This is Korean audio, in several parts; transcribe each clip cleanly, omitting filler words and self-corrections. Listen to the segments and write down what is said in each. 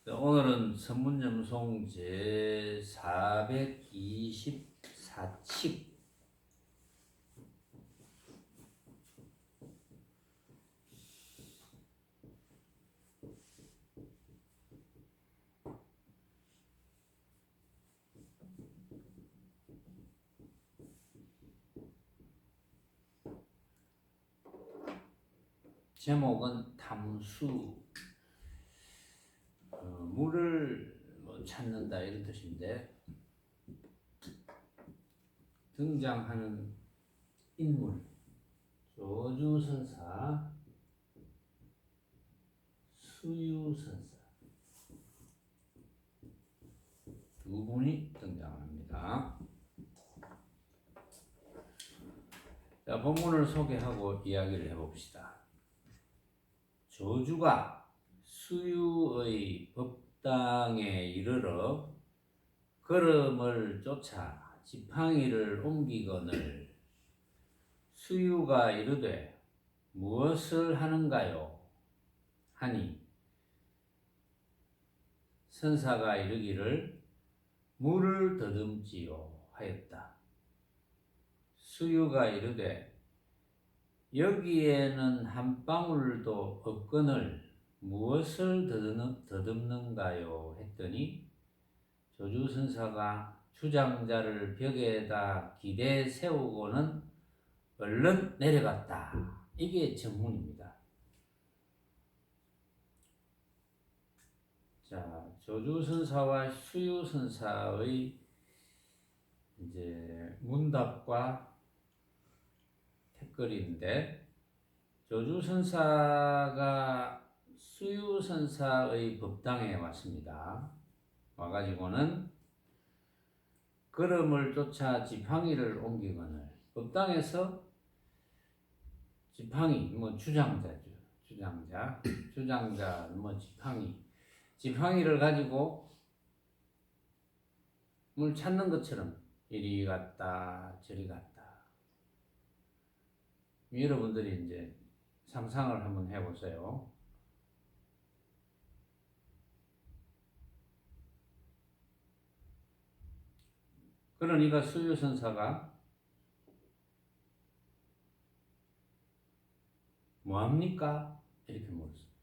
오늘은 선문염송 제 424칙 제목은 탐수, 물을 찾는다 이런 뜻인데, 등장하는 인물 조주선사, 수유선사 두 분이 등장합니다. 자, 본문을 소개하고 이야기를 해봅시다. 조주가 수유의 법당에 이르러 걸음을 쫓아 지팡이를 옮기거늘 수유가 이르되 무엇을 하는가요? 하니 선사가 이르기를 물을 더듬지요 하였다. 수유가 이르되 여기에는 한 방울도 없거늘 무엇을 더듬는가요? 했더니 조주선사가 주장자를 벽에다 기대 세우고는 얼른 내려갔다. 이게 전문입니다. 자, 조주선사와 수유선사의 이제 문답과 댓글인데, 조주선사가 수유선사의 법당에 왔습니다. 와가지고는 걸음을 쫓아 지팡이를 옮기거늘, 법당에서 지팡이, 주장자죠. 주장자, 지팡이를 가지고 물 찾는 것처럼 이리 갔다 저리 갔다. 여러분들이 이제 상상을 한번 해보세요. 그러니까 수유선사가 뭐합니까? 이렇게 물었어요.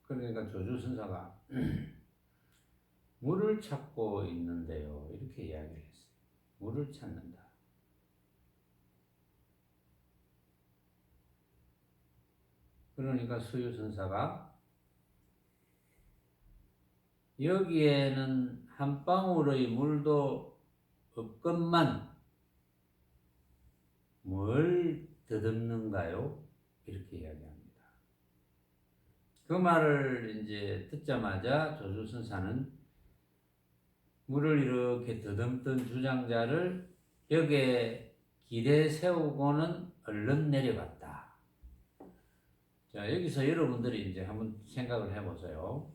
그러니까 조주선사가 물을 찾고 있는데요, 이렇게 이야기를 했어요. 물을 찾는다. 그러니까 수유선사가 여기에는 한 방울의 물도 없건만 뭘 더듬는가요? 이렇게 이야기합니다. 그 말을 이제 듣자마자 조주선사는 물을 이렇게 더듬던 주장자를 벽에 기대 세우고는 얼른 내려갔다. 자, 여기서 여러분들이 이제 한번 생각을 해보세요.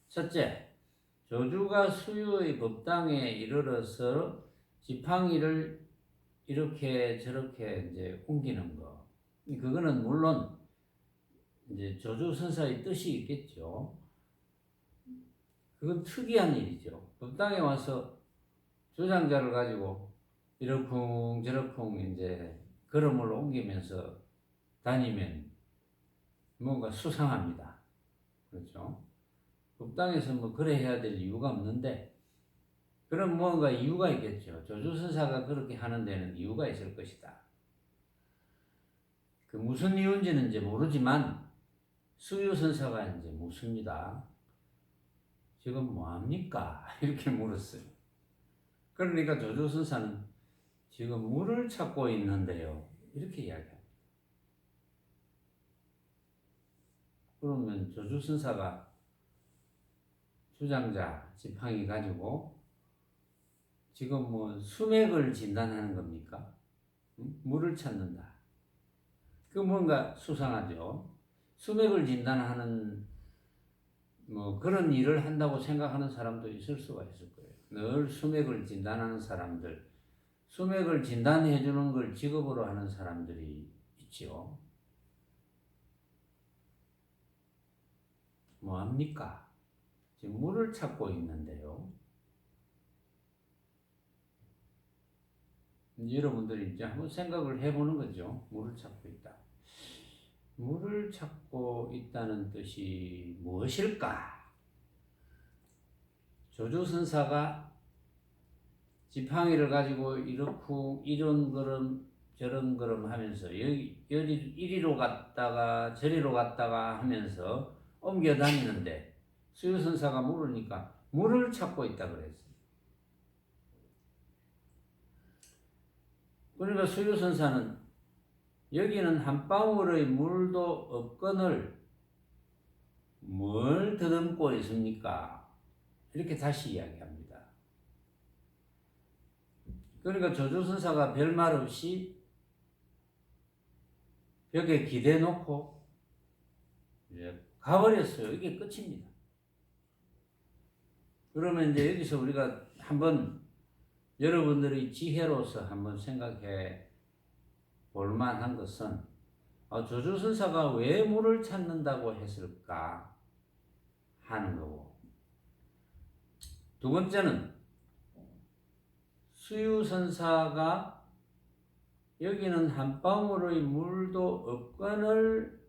첫째, 조주가 수유의 법당에 이르러서 지팡이를 이렇게 저렇게 이제 옮기는 거. 그거는 물론 이제 조주선사의 뜻이 있겠죠. 그건 특이한 일이죠. 법당에 와서 주장자를 가지고 이러쿵저러쿵 이제 걸음을 옮기면서 다니면 뭔가 수상합니다. 그렇죠? 법당에서 뭐 그래 해야 될 이유가 없는데, 그럼 뭔가 이유가 있겠죠. 조주선사가 그렇게 하는 데는 이유가 있을 것이다. 그 무슨 이유인지는 이제 모르지만 수유선사가 이제 묻습니다. 지금 뭐합니까? 이렇게 물었어요. 그러니까 조주선사는 지금 물을 찾고 있는데요, 이렇게 이야기합니다. 그러면 조주선사가 주장자 지팡이 가지고 지금 뭐 수맥을 진단하는 겁니까? 물을 찾는다. 그 뭔가 수상하죠. 수맥을 진단하는 뭐 그런 일을 한다고 생각하는 사람도 있을 수가 있을 거예요. 늘 수맥을 진단하는 사람들, 수맥을 진단해 주는 걸 직업으로 하는 사람들이 있지요. 뭐 합니까? 지금 물을 찾고 있는데요. 여러분들이 이제 한번 생각을 해보는 거죠. 물을 찾고 있다. 물을 찾고 있다는 뜻이 무엇일까? 조주선사가 지팡이를 가지고 이런 걸음 저런 걸음 하면서 이리로 갔다가 저리로 갔다가 하면서 옮겨 다니는데 수유선사가 물으니까 물을 찾고 있다 그랬어요. 그러니까 수유선사는 여기는 한 방울의 물도 없거늘 뭘 더듬고 있습니까? 이렇게 다시 이야기합니다. 그러니까 조주선사가 별말 없이 벽에 기대놓고 가버렸어요. 이게 끝입니다. 그러면 이제 여기서 우리가 한번 여러분들의 지혜로서 한번 생각해 볼 만한 것은 조주선사가 왜 물을 찾는다고 했을까 하는 거고, 두 번째는 수유선사가 여기는 한 방울의 물도 없거늘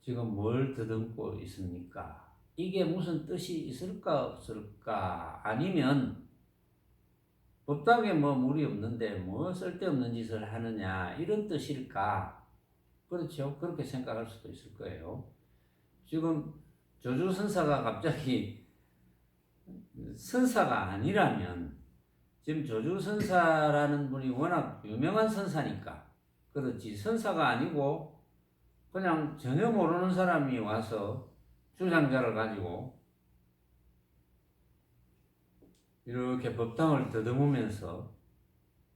지금 뭘 더듬고 있습니까? 이게 무슨 뜻이 있을까 없을까? 아니면 법당에 뭐 물이 없는데 뭐 쓸데없는 짓을 하느냐 이런 뜻일까? 그렇죠? 그렇게 생각할 수도 있을 거예요. 지금 조주선사가 갑자기 선사가 아니라면, 지금 조주선사라는 분이 워낙 유명한 선사니까 그렇지, 선사가 아니고 그냥 전혀 모르는 사람이 와서 주장자를 가지고 이렇게 법당을 더듬으면서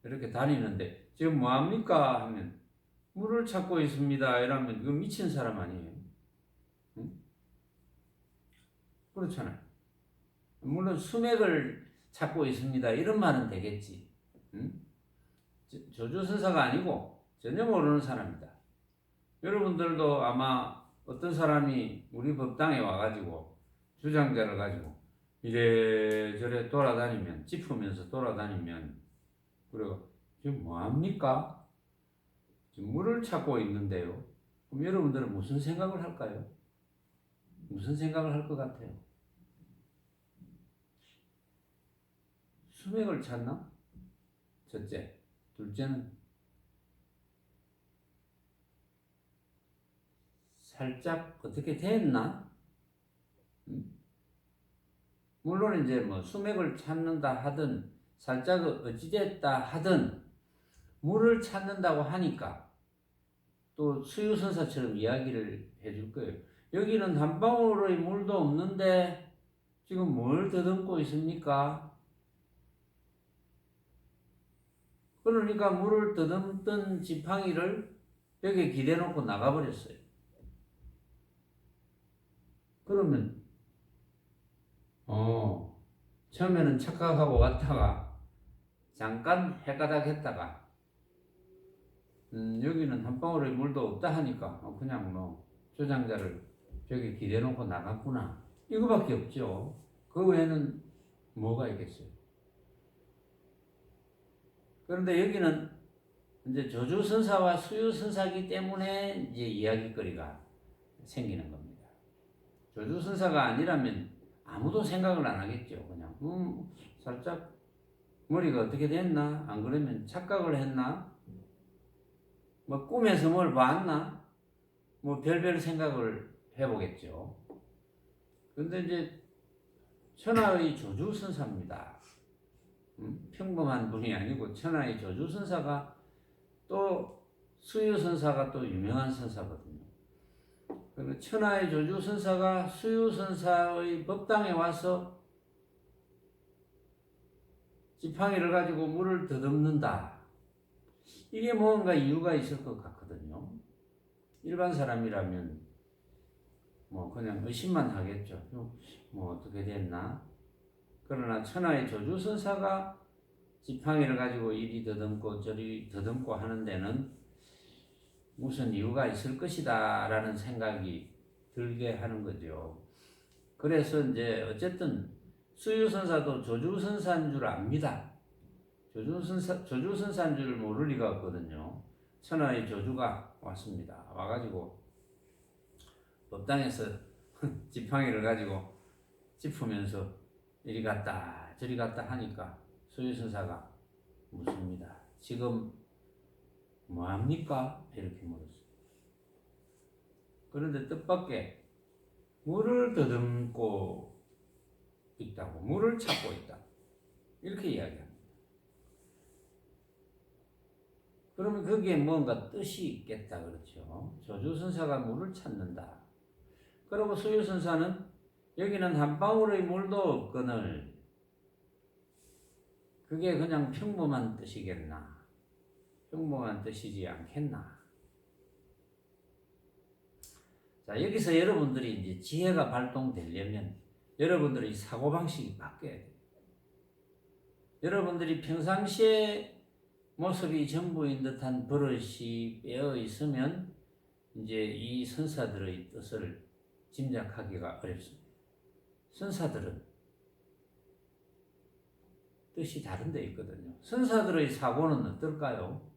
이렇게 다니는데 지금 뭐합니까? 하면 물을 찾고 있습니다 이러면 이거 미친 사람 아니에요? 응? 그렇잖아요. 물론 수맥을 찾고 있습니다 이런 말은 되겠지. 응? 조주선사가 아니고 전혀 모르는 사람이다. 여러분들도 아마 어떤 사람이 우리 법당에 와가지고 주장자를 가지고 이래저래 돌아다니면, 짚으면서 돌아다니면, 그리고 지금 뭐합니까? 지금 물을 찾고 있는데요. 그럼 여러분들은 무슨 생각을 할까요? 무슨 생각을 할 것 같아요? 수맥을 찾나? 첫째. 둘째는 살짝 어떻게 됐나? 물론 이제 뭐 수맥을 찾는다 하든 살짝 어찌됐다 하든 물을 찾는다고 하니까 또 수유선사처럼 이야기를 해줄 거예요. 여기는 한 방울의 물도 없는데 지금 뭘 더듬고 있습니까? 그러니까 물을 더듬던 지팡이를 벽에 기대놓고 나가버렸어요. 그러면 처음에는 착각하고 왔다가 잠깐 헷가닥 했다가 여기는 한 방울의 물도 없다 하니까 그냥 뭐 주장자를 벽에 기대놓고 나갔구나, 이거밖에 없죠. 그 외에는 뭐가 있겠어요? 그런데 여기는 이제 조주선사와 수유선사기 때문에 이제 이야기거리가 생기는 겁니다. 조주선사가 아니라면 아무도 생각을 안 하겠죠. 그냥 살짝 머리가 어떻게 됐나? 안 그러면 착각을 했나? 뭐 꿈에서 뭘 봤나? 뭐 별별 생각을 해보겠죠. 근데 이제 천하의 조주선사입니다. 평범한 분이 아니고 천하의 조주선사가, 또 수유선사가 또 유명한 선사거든요. 그리고 천하의 조주선사가 수유선사의 법당에 와서 지팡이를 가지고 물을 더듬는다. 이게 뭔가 이유가 있을 것 같거든요. 일반 사람이라면 뭐 그냥 의심만 하겠죠. 뭐 어떻게 됐나? 그러나 천하의 조주선사가 지팡이를 가지고 이리 더듬고 저리 더듬고 하는 데는 무슨 이유가 있을 것이다 라는 생각이 들게 하는 거죠. 그래서 이제 어쨌든 수유선사도 조주선사인 줄 압니다. 조주선사인 줄 모를 리가 없거든요. 천하의 조주가 왔습니다. 와가지고 법당에서 지팡이를 가지고 짚으면서 이리 갔다 저리 갔다 하니까 수유선사가 묻습니다. 지금 뭐합니까? 이렇게 물었어요. 그런데 뜻밖의 물을 더듬고 있다고, 물을 찾고 있다, 이렇게 이야기합니다. 그러면 거기에 뭔가 뜻이 있겠다 그렇죠. 조주선사가 물을 찾는다. 그리고 수유선사는 여기는 한 방울의 물도 없거늘 그게 그냥 평범한 뜻이겠나, 평범한 뜻이지 않겠나. 자, 여기서 여러분들이 이제 지혜가 발동되려면 여러분들의 사고방식이 바뀌어야 돼요. 여러분들이 평상시에 모습이 전부인 듯한 버릇이 빼어 있으면 이제 이 선사들의 뜻을 짐작하기가 어렵습니다. 선사들은 뜻이 다른 데 있거든요. 선사들의 사고는 어떨까요?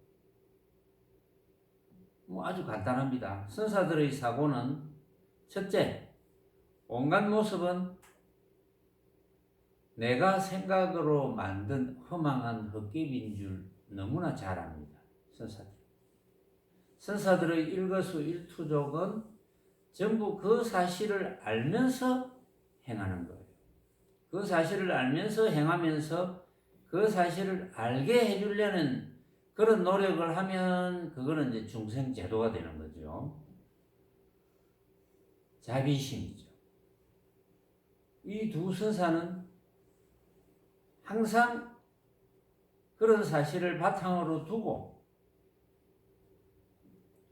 아주 간단합니다. 선사들의 사고는 첫째, 온갖 모습은 내가 생각으로 만든 허망한 헛개비인 줄 너무나 잘 압니다. 선사들의 일거수일투족은 전부 그 사실을 알면서 행하는 거예요. 그 사실을 알면서 행하면서 그 사실을 알게 해주려는 그런 노력을 하면 그거는 이제 중생제도가 되는 거죠. 자비심이죠. 이 두 선사는 항상 그런 사실을 바탕으로 두고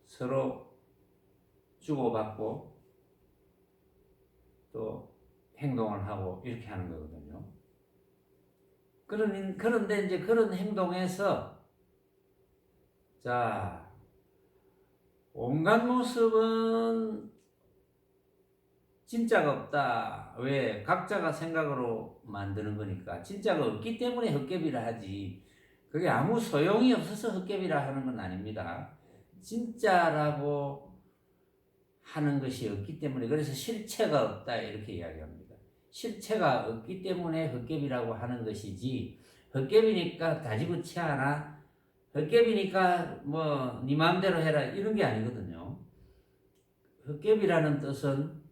서로 주고받고 또 행동을 하고 이렇게 하는 거거든요. 그런데 이제 그런 행동에서 자, 온갖 모습은 진짜가 없다. 왜? 각자가 생각으로 만드는 거니까. 진짜가 없기 때문에 헛개비라 하지. 그게 아무 소용이 없어서 헛개비라 하는 건 아닙니다. 진짜라고 하는 것이 없기 때문에, 그래서 실체가 없다 이렇게 이야기합니다. 실체가 없기 때문에 헛개비라고 하는 것이지, 헛개비니까 다지고치 않아, 헛개비니까 뭐 네 마음대로 해라 이런 게 아니거든요. 헛개비라는 뜻은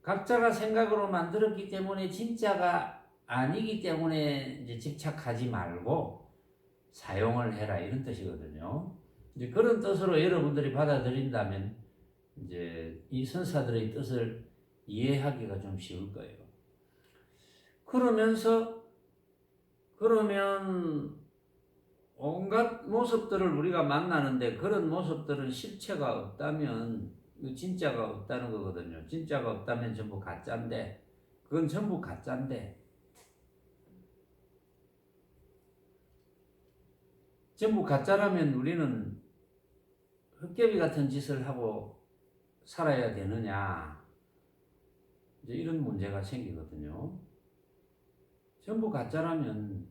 각자가 생각으로 만들었기 때문에 진짜가 아니기 때문에 이제 집착하지 말고 사용을 해라 이런 뜻이거든요. 이제 그런 뜻으로 여러분들이 받아들인다면 이제 이 선사들의 뜻을 이해하기가 좀 쉬울 거예요. 그러면 온갖 모습들을 우리가 만나는데 그런 모습들은 실체가 없다면 진짜가 없다는 거거든요. 진짜가 없다면 전부 가짜인데, 그건 전부 가짜인데, 전부 가짜라면 우리는 헛개비 같은 짓을 하고 살아야 되느냐, 이제 이런 문제가 생기거든요. 전부 가짜라면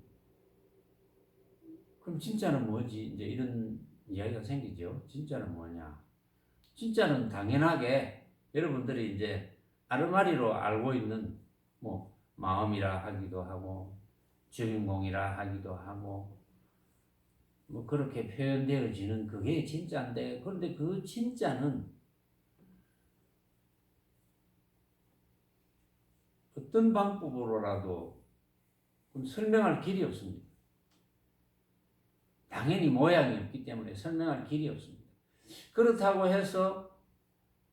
그럼 진짜는 뭐지? 이제 이런 이야기가 생기죠. 진짜는 뭐냐? 진짜는 당연하게 여러분들이 이제 아르마리로 알고 있는 뭐 마음이라 하기도 하고 주인공이라 하기도 하고 뭐 그렇게 표현되어지는 그게 진짜인데, 그런데 그 진짜는 어떤 방법으로라도 설명할 길이 없습니다. 당연히 모양이 없기 때문에 설명할 길이 없습니다. 그렇다고 해서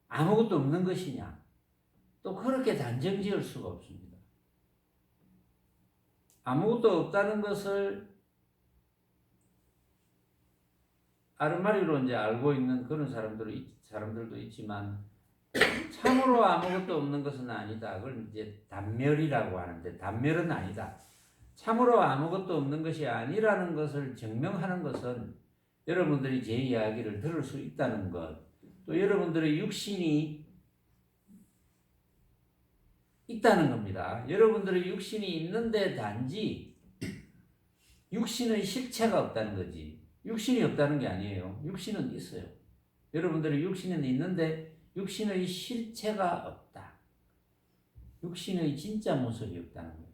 아무것도 없는 것이냐? 또 그렇게 단정 지을 수가 없습니다. 아무것도 없다는 것을 아르마리로 이제 알고 있는 그런 사람들도 있지만 참으로 아무것도 없는 것은 아니다. 그걸 이제 단멸이라고 하는데 단멸은 아니다. 참으로 아무것도 없는 것이 아니라는 것을 증명하는 것은 여러분들이 제 이야기를 들을 수 있다는 것, 또 여러분들의 육신이 있다는 겁니다. 여러분들의 육신이 있는데 단지 육신의 실체가 없다는 거지. 육신이 없다는 게 아니에요. 육신은 있어요. 여러분들의 육신은 있는데 육신의 실체가 없다. 육신의 진짜 모습이 없다는 거예요.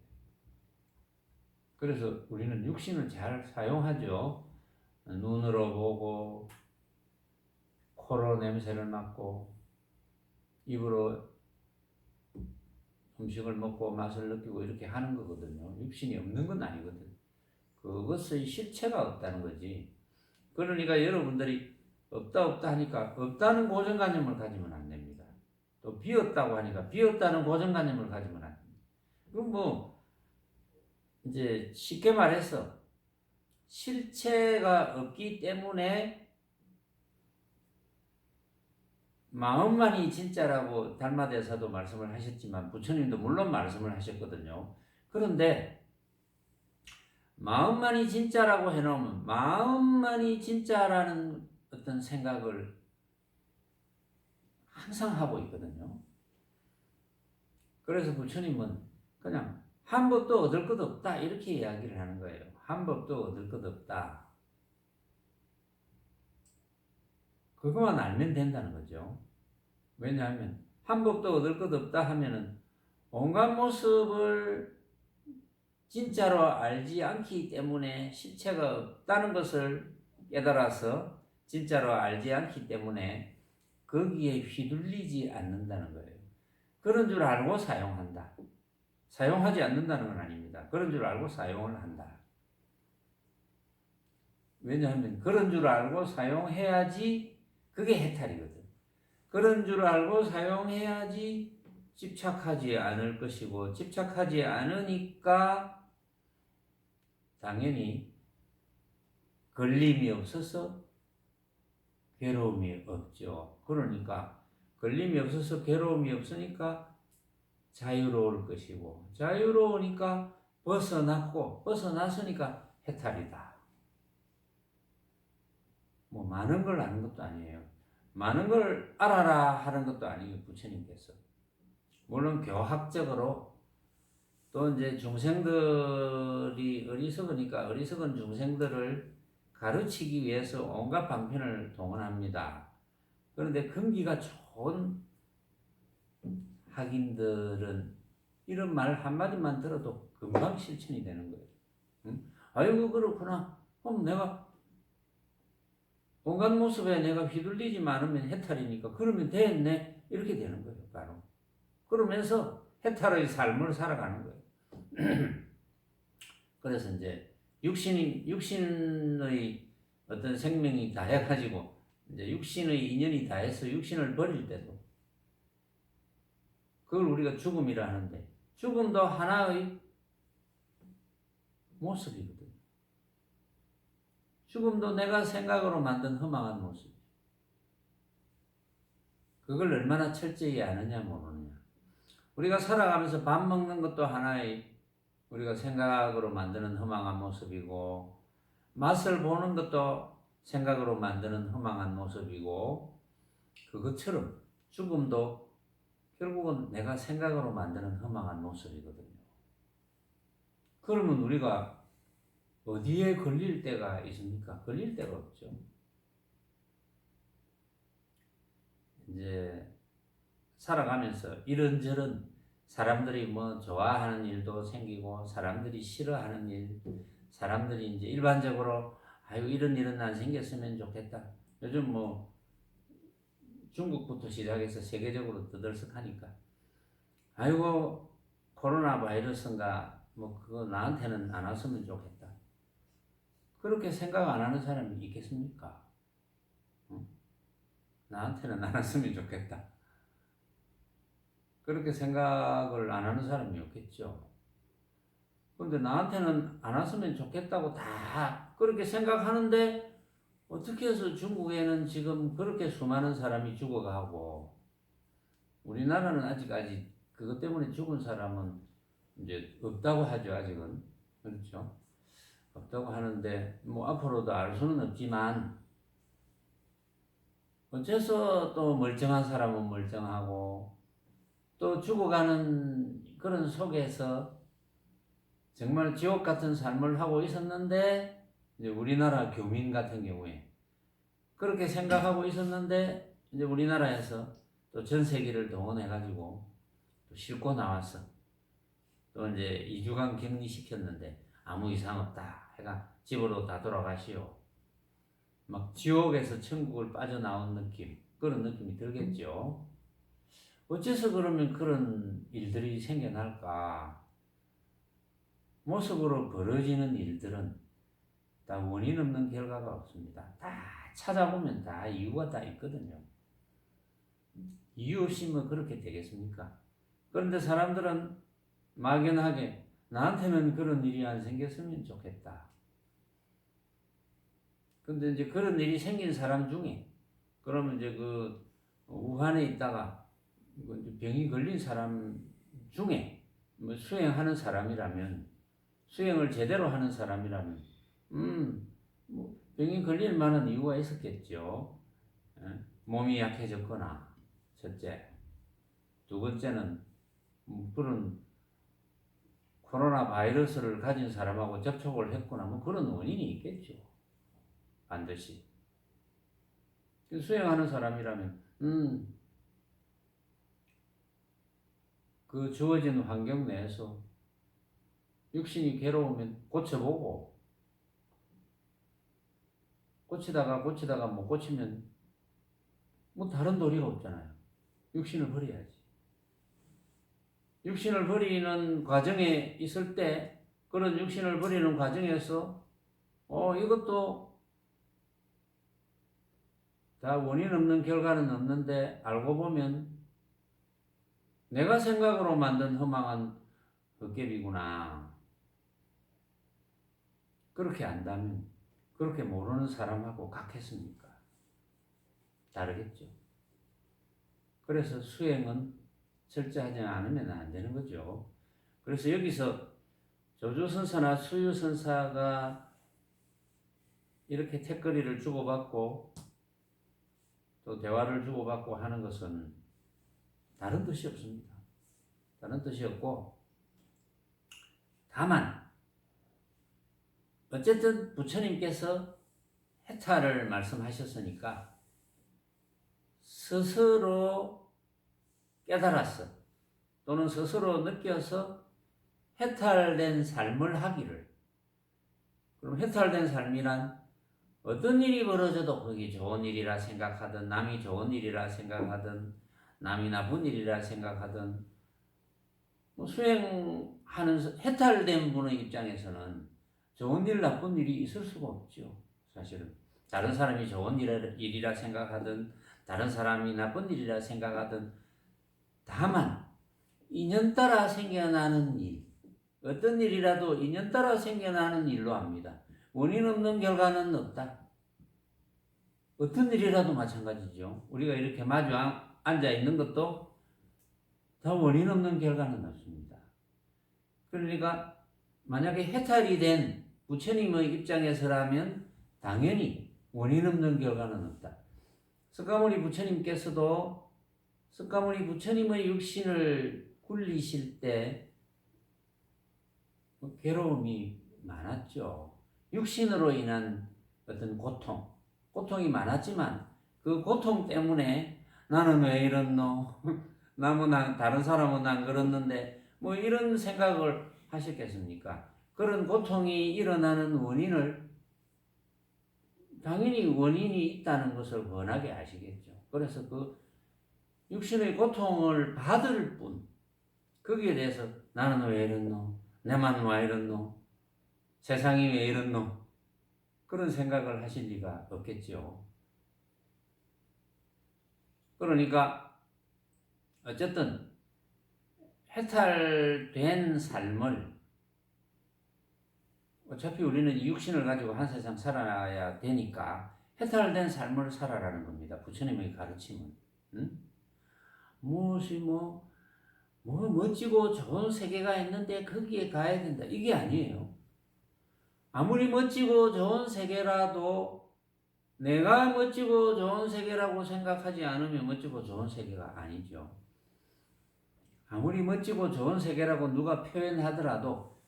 그래서 우리는 육신을 잘 사용하죠. 눈으로 보고, 코로 냄새를 맡고, 입으로 음식을 먹고 맛을 느끼고 이렇게 하는 거거든요. 육신이 없는 건 아니거든. 그것의 실체가 없다는 거지. 그러니까 여러분들이 없다 하니까 없다는 고정관념을 가지면 안 됩니다. 또 비었다고 하니까 비었다는 고정관념을 가지면 안 됩니다. 그럼 뭐 이제 쉽게 말해서 실체가 없기 때문에 마음만이 진짜라고 달마대사도 말씀을 하셨지만 부처님도 물론 말씀을 하셨거든요. 그런데 마음만이 진짜라고 해놓으면 마음만이 진짜라는 어떤 생각을 항상 하고 있거든요. 그래서 부처님은 그냥 한 법도 얻을 것 없다 이렇게 이야기를 하는 거예요. 한 법도 얻을 것 없다. 그것만 알면 된다는 거죠. 왜냐하면 한 법도 얻을 것 없다 하면은 온갖 모습을 진짜로 알지 않기 때문에 실체가 없다는 것을 깨달아서 진짜로 알지 않기 때문에 거기에 휘둘리지 않는다는 거예요. 그런 줄 알고 사용한다. 사용하지 않는다는 건 아닙니다. 그런 줄 알고 사용을 한다. 왜냐하면 그런 줄 알고 사용해야지 그게 해탈이거든. 그런 줄 알고 사용해야지 집착하지 않을 것이고 집착하지 않으니까 당연히 걸림이 없어서 괴로움이 없죠. 그러니까 걸림이 없어서 괴로움이 없으니까 자유로울 것이고 자유로우니까 벗어났고 벗어났으니까 해탈이다. 뭐 많은 걸 아는 것도 아니에요. 많은 걸 알아라 하는 것도 아니에요. 부처님께서. 물론 교학적으로 또 이제 중생들이 어리석으니까 어리석은 중생들을 가르치기 위해서 온갖 방편을 동원합니다. 그런데 근기가 좋은 학인들은 이런 말 한마디만 들어도 금방 실천이 되는 거예요. 응? 아이고 그렇구나. 그럼 내가 온갖 모습에 내가 휘둘리지 않으면 해탈이니까 그러면 됐네. 이렇게 되는 거예요. 바로. 그러면서 해탈의 삶을 살아가는 거예요. 그래서 이제 육신의 어떤 생명이 다 해가지고 이제 육신의 인연이 다 해서 육신을 버릴 때도 그걸 우리가 죽음이라 하는데 죽음도 하나의 모습이거든요. 죽음도 내가 생각으로 만든 허망한 모습. 그걸 얼마나 철저히 아느냐 모르느냐. 우리가 살아가면서 밥 먹는 것도 하나의 우리가 생각으로 만드는 허망한 모습이고 맛을 보는 것도 생각으로 만드는 허망한 모습이고 그것처럼 죽음도 결국은 내가 생각으로 만드는 허망한 모습이거든요. 그러면 우리가 어디에 걸릴 때가 있습니까? 걸릴 데가 없죠. 이제 살아가면서 이런저런 사람들이 뭐 좋아하는 일도 생기고 사람들이 싫어하는 일, 사람들이 이제 일반적으로 아유 이런 일은 안 생겼으면 좋겠다. 요즘 뭐 중국부터 시작해서 세계적으로 떠들썩하니까 아이고 코로나 바이러스인가 뭐 그거 나한테는 안 왔으면 좋겠다. 그렇게 생각 안 하는 사람이 있겠습니까? 응? 나한테는 안 왔으면 좋겠다. 그렇게 생각을 안 하는 사람이 없겠죠. 그런데 나한테는 안 왔으면 좋겠다고 다 그렇게 생각하는데 어떻게 해서 중국에는 지금 그렇게 수많은 사람이 죽어가고 우리나라는 아직 그것 때문에 죽은 사람은 이제 없다고 하죠. 아직은. 그렇죠. 없다고 하는데 뭐 앞으로도 알 수는 없지만 어째서 또 멀쩡한 사람은 멀쩡하고 또 죽어가는 그런 속에서 정말 지옥 같은 삶을 하고 있었는데 이제 우리나라 교민 같은 경우에 그렇게 생각하고 있었는데 이제 우리나라에서 또 전세기를 동원해가지고 또 싣고 나왔어. 또 이제 2주간 격리시켰는데 아무 이상 없다 해가 집으로 다 돌아가시오. 막 지옥에서 천국을 빠져나온 느낌, 그런 느낌이 들겠죠. 어째서 그러면 그런 일들이 생겨날까? 모습으로 벌어지는 일들은 다 원인 없는 결과가 없습니다. 다 찾아보면 다 이유가 다 있거든요. 이유 없이 뭐 그렇게 되겠습니까? 그런데 사람들은 막연하게 나한테는 그런 일이 안 생겼으면 좋겠다. 근데 이제 그런 일이 생긴 사람 중에 그러면 이제 그 우한에 있다가 병이 걸린 사람 중에 뭐 수행하는 사람이라면 수행을 제대로 하는 사람이라면 뭐 병이 걸릴 만한 이유가 있었겠죠. 몸이 약해졌거나 첫째, 두 번째는 그런 코로나 바이러스를 가진 사람하고 접촉을 했거나 뭐 그런 원인이 있겠죠. 반드시. 수행하는 사람이라면 그 주어진 환경 내에서 육신이 괴로우면 고쳐보고 고치다가 못 고치면 뭐 다른 도리가 없잖아요. 육신을 버려야지. 육신을 버리는 과정에 있을 때 그런 육신을 버리는 과정에서 이것도 다 원인 없는 결과는 없는데 알고 보면 내가 생각으로 만든 허망한 헛개비구나. 그렇게 안다면 그렇게 모르는 사람하고 같겠습니까? 다르겠죠. 그래서 수행은 철저하지 않으면 안 되는 거죠. 그래서 여기서 조조선사나 수유선사가 이렇게 택거리를 주고받고 또 대화를 주고받고 하는 것은 다른 뜻이 없습니다. 다른 뜻이 없고 다만 어쨌든 부처님께서 해탈을 말씀하셨으니까 스스로 깨달았어. 또는 스스로 느껴서 해탈된 삶을 하기를. 그럼 해탈된 삶이란 어떤 일이 벌어져도 그게 좋은 일이라 생각하든 남이 좋은 일이라 생각하든 남이 나쁜 일이라 생각하든 뭐 수행하는 해탈된 분의 입장에서는 좋은 일 나쁜 일이 있을 수가 없죠. 사실은 다른 사람이 좋은 일이라 생각하든 다른 사람이 나쁜 일이라 생각하든 다만 인연 따라 생겨나는 일, 어떤 일이라도 인연 따라 생겨나는 일로 합니다. 원인 없는 결과는 없다. 어떤 일이라도 마찬가지죠. 우리가 이렇게 마주 앉아 있는 것도 다 원인 없는 결과는 없습니다. 그러니까 만약에 해탈이 된 부처님의 입장에서라면 당연히 원인 없는 결과는 없다. 석가모니 부처님께서도 석가모니 부처님의 육신을 굴리실 때 괴로움이 많았죠. 육신으로 인한 어떤 고통이 많았지만 그 고통 때문에 나는 왜 이렇노? 다른 사람은 안 그렇는데 뭐 이런 생각을 하셨겠습니까? 그런 고통이 일어나는 원인을 당연히 원인이 있다는 것을 원하게 아시겠죠. 그래서 그 육신의 고통을 받을 뿐 거기에 대해서 나는 왜 이렇노? 내만 왜 이렇노? 세상이 왜 이렇노? 그런 생각을 하실 리가 없겠죠. 그러니까 어쨌든 해탈된 삶을 어차피 우리는 이 육신을 가지고 한 세상 살아야 되니까 해탈된 삶을 살아라는 겁니다. 부처님의 가르침은. 무엇이 뭐 멋지고 좋은 세계가 있는데 거기에 가야 된다. 이게 아니에요. 아무리 멋지고 좋은 세계라도 내가 멋지고 좋은 세계라고 생각하지 않으면 멋지고 좋은 세계가 아니죠. 아무리 멋지고 좋은 세계라고 누가 표현하더라도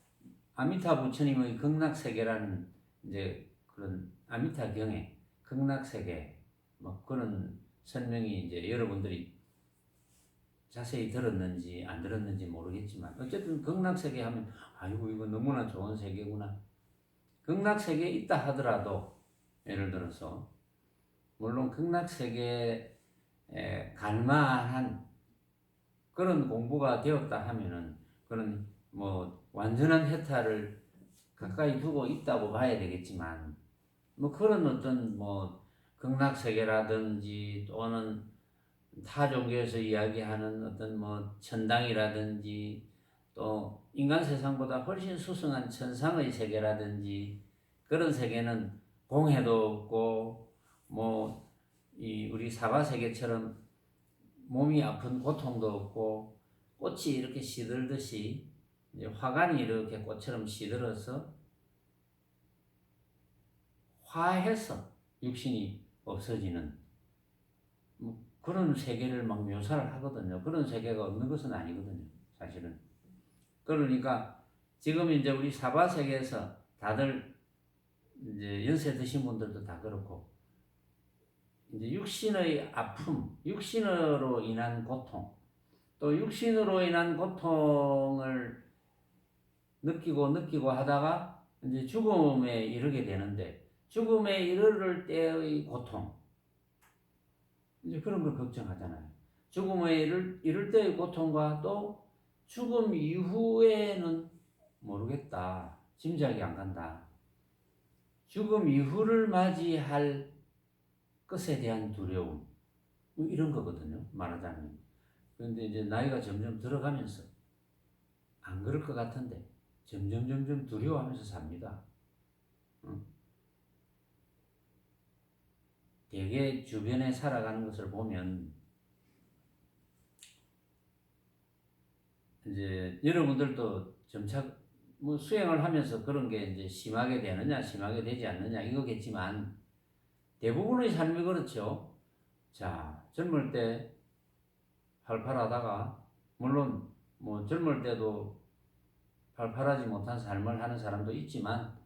아미타 부처님의 극락세계라는 이제 그런 아미타경에 극락세계 뭐 그런 설명이 이제 여러분들이 자세히 들었는지 안 들었는지 모르겠지만 어쨌든 극락세계 하면 아이고 이거 너무나 좋은 세계구나. 극락세계에 있다 하더라도 예를 들어서 물론 극락세계에 갈만한 그런 공부가 되었다 하면은 그런 뭐 완전한 해탈을 가까이 두고 있다고 봐야 되겠지만 뭐 그런 어떤 뭐 극락세계라든지 또는 타 종교에서 이야기하는 어떤 뭐 천당이라든지 또 인간 세상보다 훨씬 수승한 천상의 세계라든지 그런 세계는 공해도 없고 뭐 이 우리 사바 세계처럼 몸이 아픈 고통도 없고 꽃이 이렇게 시들듯이 이제 화관이 이렇게 꽃처럼 시들어서 화해서 육신이 없어지는 뭐 그런 세계를 막 묘사를 하거든요. 그런 세계가 없는 것은 아니거든요. 사실은. 그러니까 지금 이제 우리 사바 세계에서 다들 이제 연세 드신 분들도 다 그렇고 이제 육신의 아픔, 육신으로 인한 고통, 또 육신으로 인한 고통을 느끼고 하다가 이제 죽음에 이르게 되는데 죽음에 이르를 때의 고통 이제 그런 걸 걱정하잖아요. 죽음에 이를 때의 고통과 또 죽음 이후에는 모르겠다. 짐작이 안 간다. 죽음 이후를 맞이할 것에 대한 두려움 뭐 이런 거거든요. 말하자면. 그런데 이제 나이가 점점 들어가면서 안 그럴 것 같은데 점점 두려워하면서 삽니다. 되게 주변에 살아가는 것을 보면 이제 여러분들도 점차 뭐 수행을 하면서 그런 게 이제 심하게 되느냐 심하게 되지 않느냐 이거겠지만 대부분의 삶이 그렇죠. 자, 젊을 때 팔팔하다가 물론 뭐 젊을 때도 팔팔하지 못한 삶을 하는 사람도 있지만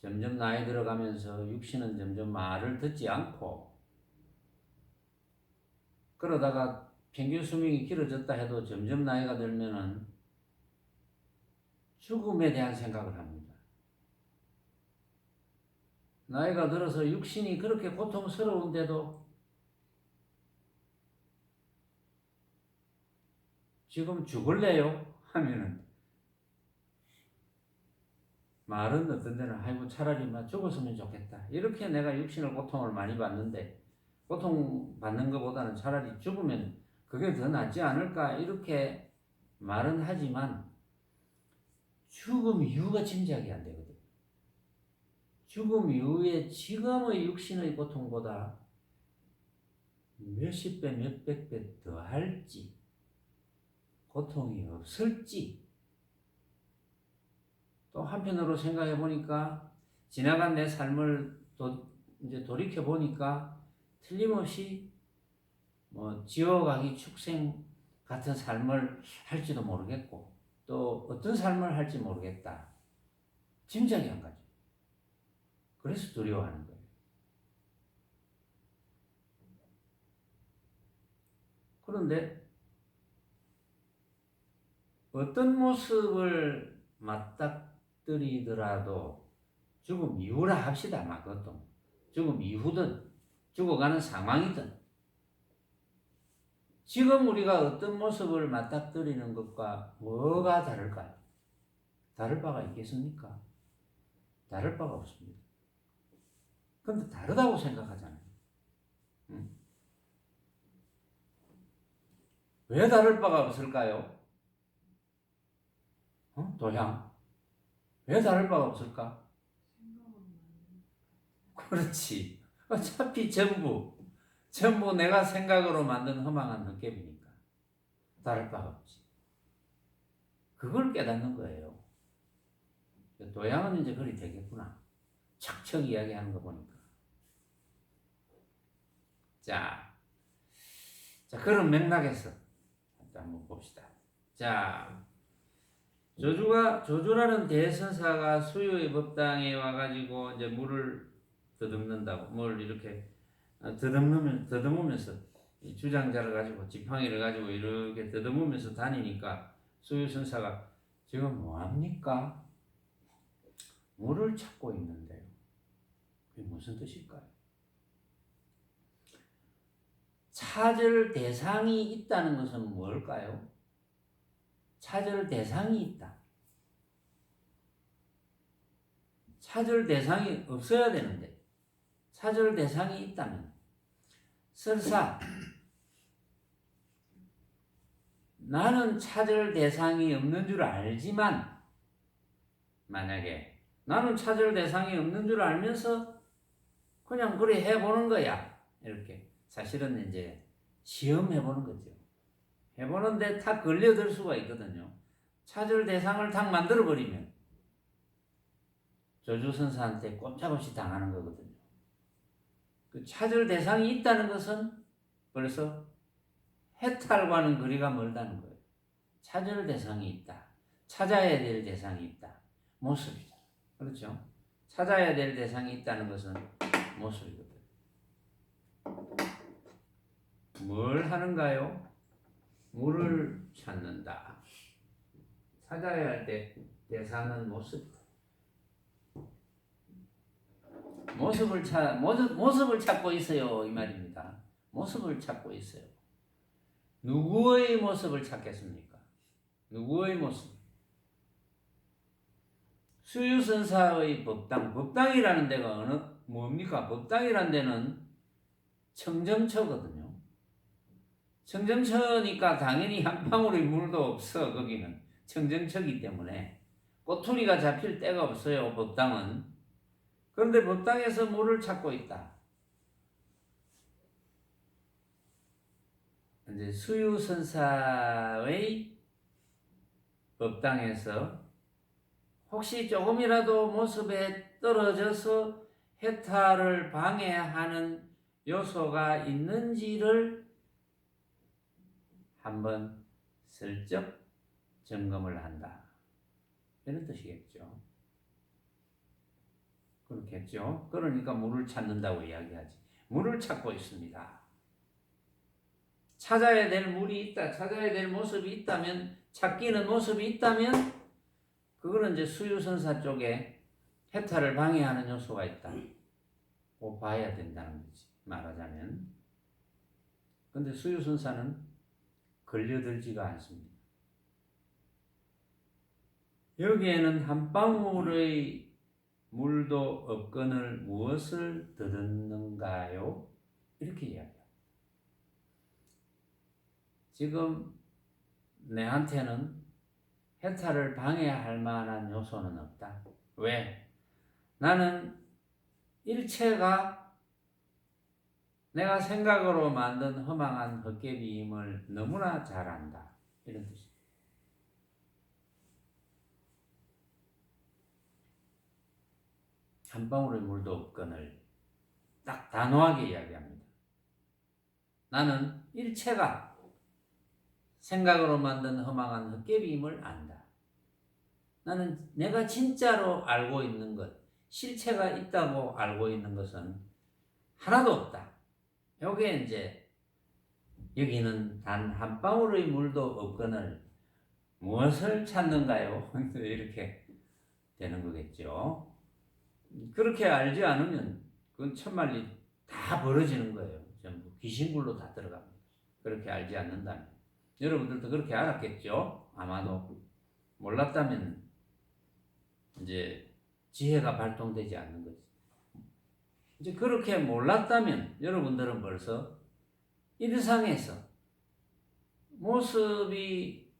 점점 나이 들어가면서 육신은 점점 말을 듣지 않고 그러다가 평균 수명이 길어졌다 해도 점점 나이가 들면은 죽음에 대한 생각을 합니다. 나이가 들어서 육신이 그렇게 고통스러운데도 지금 죽을래요? 하면은 말은 어떤 데는 아이고 차라리 막 죽었으면 좋겠다. 이렇게 내가 육신을 고통을 많이 받는데 고통받는 것보다는 차라리 죽으면 그게 더 낫지 않을까 이렇게 말은 하지만 죽음 이후가 짐작이 안 되거든. 죽음 이후에 지금의 육신의 고통보다 몇십 배, 몇백 배 더 할지 고통이 없을지 또 한편으로 생각해 보니까 지나간 내 삶을 이제 돌이켜 보니까 틀림없이 뭐 지옥아기 축생 같은 삶을 할지도 모르겠고 또 어떤 삶을 할지 모르겠다. 짐작이 안 가죠. 그래서 두려워하는 거예요. 그런데 어떤 모습을 맞닥뜨리더라도 죽음 이후라 합시다. 막 그것도 죽음 이후든 죽어가는 상황이든 지금 우리가 어떤 모습을 맞닥뜨리는 것과 뭐가 다를까요? 다를 바가 있겠습니까? 다를 바가 없습니다. 그런데 다르다고 생각하잖아요. 왜 다를 바가 없을까요? 도향. 왜 다를 바가 없을까? 그렇지. 어차피 전부 내가 생각으로 만든 허망한 헛개비니까. 다를 바가 없지. 그걸 깨닫는 거예요. 도양은 이제 그리 되겠구나. 척척 이야기하는 거 보니까. 자, 그런 맥락에서 한번 봅시다. 자, 조주라는 대선사가 수유의 법당에 와가지고 이제 물을 더듬는다고, 뭘 이렇게 더듬으면서 이 주장자를 가지고 지팡이를 가지고 이렇게 더듬으면서 다니니까 수유선사가 지금 뭐합니까? 물을 찾고 있는데요. 그게 무슨 뜻일까요? 찾을 대상이 있다는 것은 뭘까요? 찾을 대상이 있다. 찾을 대상이 없어야 되는데 찾을 대상이 있다면 설사 나는 찾을 대상이 없는 줄 알지만 만약에 나는 찾을 대상이 없는 줄 알면서 그냥 그래 해보는 거야. 이렇게 사실은 이제 시험해보는 거죠. 해보는데 탁 걸려들 수가 있거든요. 찾을 대상을 탁 만들어버리면 조주선사한테 꼼짝없이 당하는 거거든요. 그 찾을 대상이 있다는 것은 벌써 해탈과는 거리가 멀다는 거예요. 찾을 대상이 있다. 찾아야 될 대상이 있다. 모습이죠. 그렇죠? 찾아야 될 대상이 있다는 것은 모습이거든. 뭘 하는가요? 물을 찾는다. 찾아야 할 때 대상은 모습이다. 모습을 찾고 있어요. 이 말입니다. 모습을 찾고 있어요. 누구의 모습을 찾겠습니까? 누구의 모습? 수유선사의 법당이라는 데가 뭡니까? 법당이라는 데는 청정처거든요. 청정처니까 당연히 한 방울의 물도 없어. 거기는 청정처이기 때문에 꼬투리가 잡힐 데가 없어요. 법당은. 그런데 법당에서 물을 찾고 있다. 이제 수유선사의 법당에서 혹시 조금이라도 모습에 떨어져서 해탈을 방해하는 요소가 있는지를 한번 슬쩍 점검을 한다. 이런 뜻이겠죠. 그렇겠죠. 그러니까 물을 찾는다고 이야기하지. 물을 찾고 있습니다. 찾아야 될 물이 있다. 찾아야 될 모습이 있다면, 찾기는 모습이 있다면 그거는 이제 수유선사 쪽에 해탈을 방해하는 요소가 있다. 꼭 봐야 된다는 거지. 말하자면. 근데 수유선사는 걸려들지가 않습니다. 여기에는 한 방울의 물도 없거늘 무엇을 더듬는가요? 이렇게 이야기합니다. 지금 내한테는 해탈을 방해할 만한 요소는 없다. 왜? 나는 일체가 내가 생각으로 만든 허망한 헛개비임을 너무나 잘 안다. 이런 뜻입니다. 한 방울의 물도 없거늘 딱 단호하게 이야기합니다. 나는 일체가 생각으로 만든 허망한 헛개비임을 안다. 나는 내가 진짜로 알고 있는 것, 실체가 있다고 알고 있는 것은 하나도 없다. 여기에 이제 여기는 단 한 방울의 물도 없거늘 무엇을 찾는가요? 이렇게 되는 거겠죠. 그렇게 알지 않으면 그건 천만리 다 벌어지는 거예요. 전부 귀신굴로 다 들어갑니다. 그렇게 알지 않는다면. 여러분들도 그렇게 알았겠죠? 아마도. 몰랐다면 이제 지혜가 발동되지 않는 거지. 이제 그렇게 몰랐다면 여러분들은 벌써 일상에서 모습이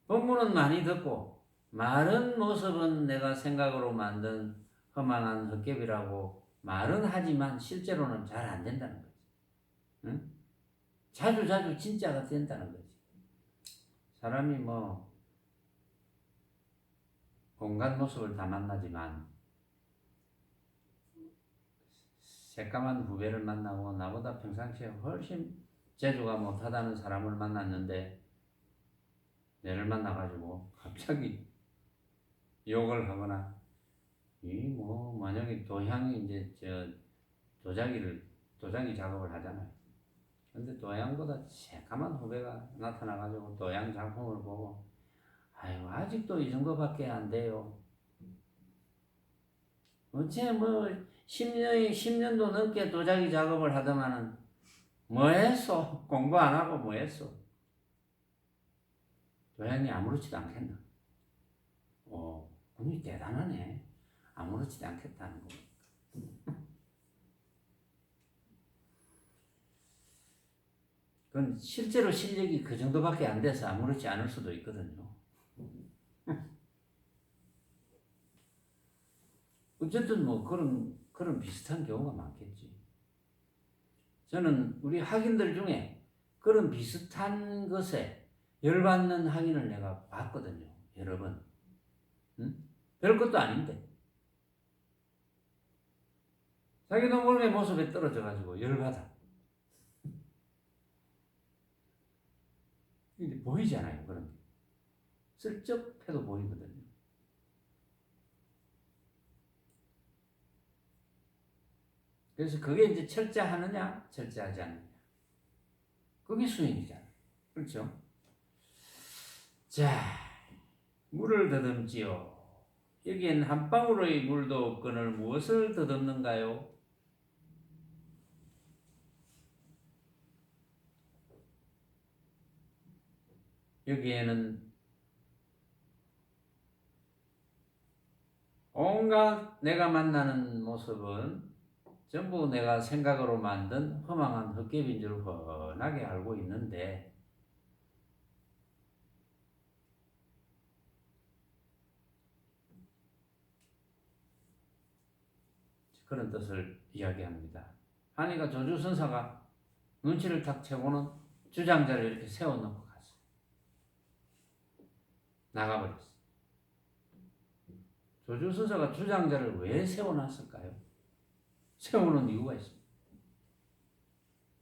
법문은 많이 듣고 말은 모습은 내가 생각으로 만든 허망한 헛개비라고 말은 하지만 실제로는 잘 안 된다는 거지. 응? 자주 진짜가 된다는 거지. 사람이 뭐 온갖 모습을 다 만나지만 새까만 후배를 만나고 나보다 평상시에 훨씬 재주가 못하다는 사람을 만났는데 얘를 만나가지고 갑자기 욕을 하거나 이 뭐 만약에 도향이 이제 도자기 작업을 하잖아요. 근데 도양보다 새까만 후배가 나타나가지고 도양 작품을 보고 아유 아직도 이 정도밖에 안 돼요. 어째 뭐 10년도 넘게 도자기 작업을 하더만은 뭐 했어? 공부 안 하고 뭐 했어? 도양이 아무렇지도 않겠나? 군이 대단하네. 아무렇지도 않겠다는 거. 그건 실제로 실력이 그 정도밖에 안 돼서 아무렇지 않을 수도 있거든요. 어쨌든 뭐 그런 비슷한 경우가 많겠지. 저는 우리 학인들 중에 그런 비슷한 것에 열받는 학인을 내가 봤거든요. 여러 번. 응? 별것도 아닌데. 자기 노골의 모습에 떨어져가지고 열받아. 근데 보이잖아요. 그런 게. 슬쩍해도 보이거든요. 그래서 그게 이제 철저하느냐, 철저하지 않느냐. 그게 수행이잖아. 그렇죠? 자, 물을 더듬지요. 여기엔 한 방울의 물도 없거늘 무엇을 더듬는가요? 여기에는 온갖 내가 만나는 모습은 전부 내가 생각으로 만든 허망한 헛개비인 줄 훤하게 알고 있는데 그런 뜻을 이야기합니다. 하니까 조주선사가 눈치를 탁 채고는 주장자를 이렇게 세워놓고 갔어요. 나가버렸어요. 조주선사가 주장자를 왜 세워놨을까요? 세우는 이유가 있습니다.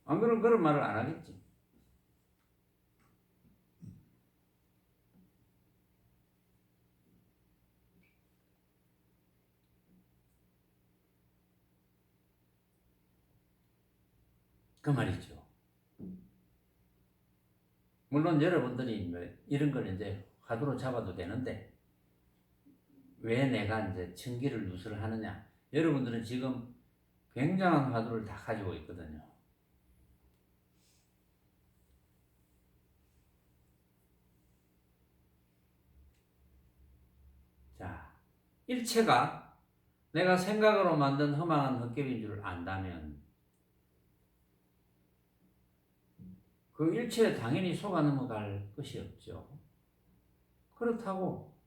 안 그러면 그런 말을 안 하겠지. 그 말이죠. 물론 여러분들이 이런 걸 이제 화두로 잡아도 되는데 왜 내가 이제 천기를 누설을 하느냐? 여러분들은 지금 굉장한 화두를 다 가지고 있거든요. 자, 일체가 내가 생각으로 만든 허망한 헛개비인 줄 안다면 그 일체에 당연히 속아 넘어갈 것이 없죠. 그렇다고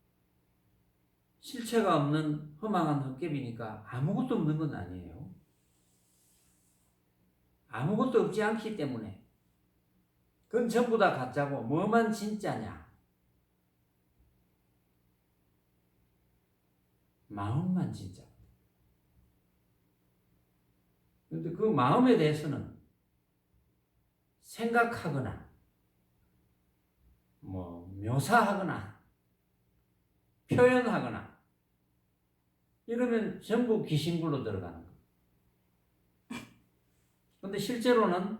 실체가 없는 허망한 헛개비니까 아무것도 없는 건 아니에요. 아무것도 없지 않기 때문에 그건 전부 다 가짜고 뭐만 진짜냐? 마음만 진짜. 그런데 그 마음에 대해서는 생각하거나 뭐 묘사하거나 표현하거나 이러면 전부 귀신굴로 들어가는 거예요. 그런데 실제로는